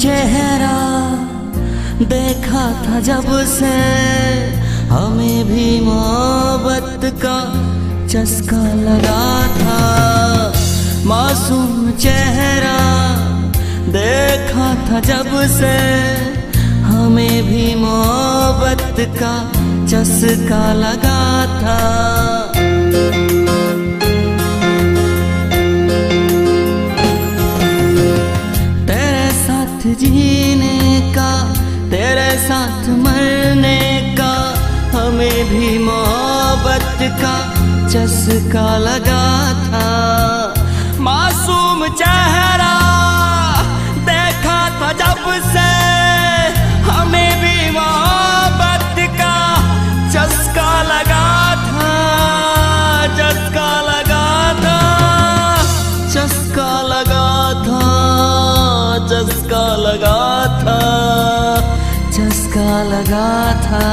चेहरा देखा था जब से, हमें भी मोहब्बत का चस्का लगा था। मासूम चेहरा देखा था जब से, हमें भी मोहब्बत का चस्का लगा था। तेरे साथ जीने का, तेरे साथ मरने का, हमें भी मोहब्बत का चस्का लगा था। मासूम चेहरा देखा था जब से, हमें भी मोहब्बत का चस्का लगा था। चस्का लगा था, चस्का लगा था, चस्का लगा था, चस्का लगा था,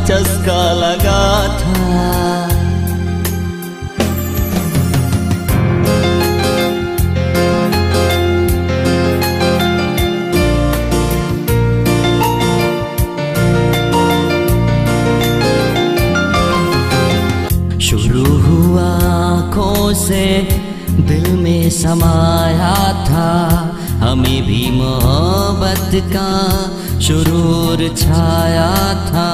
चस्का लगा था। शुरू हुआ आँखों से दिल में समाया था, हमें भी मोहब्बत का शुरूर छाया था।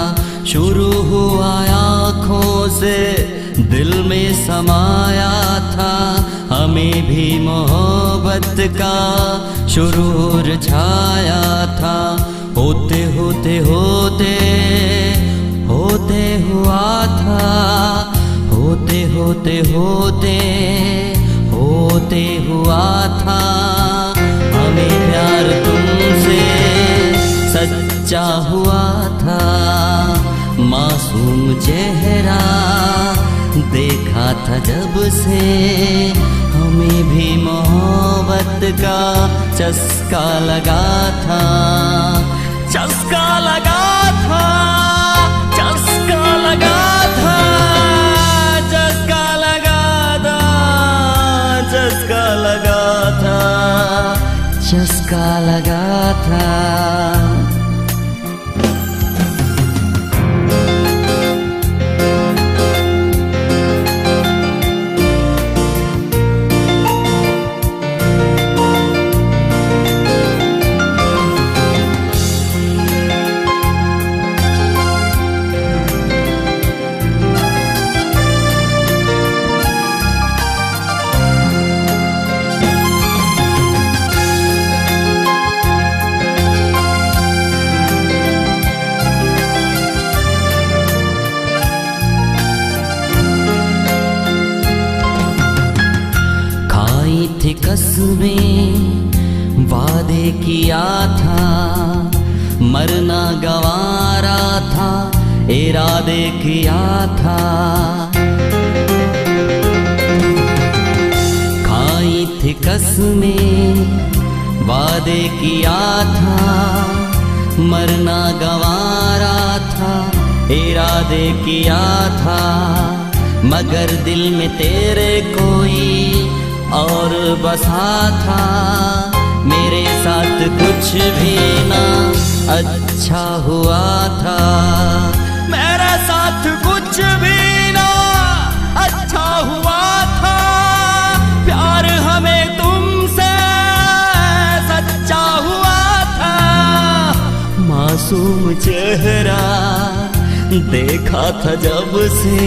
शुरू हुआ आँखों से दिल में समाया था, हमें भी मोहब्बत का शुरूर छाया था। होते होते होते होते हुआ था, होते होते होते होते हुआ था। हमें प्यार तुमसे सच्चा हुआ था। मासूम चेहरा देखा था जब से, हमें भी मोहब्बत का चस्का लगा था। चस्का लगा था, चस्का लगा था, चस्का लगा था, चस्का लगा था, चस्का लगा था। थी कसमें वादे किया था, मरना गवारा था, इरादे किया था। खाई थी कसमें वादे किया था, मरना गवारा था, इरादे किया था। मगर दिल में तेरे कोई और बसा था, मेरे साथ कुछ भी ना अच्छा हुआ था। मेरे साथ कुछ भी ना अच्छा हुआ था। प्यार हमें तुमसे सच्चा हुआ था। मासूम चेहरा देखा था जब से,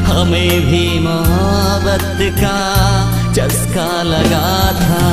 हमें भी मोहब्बत का चस्का लगा था।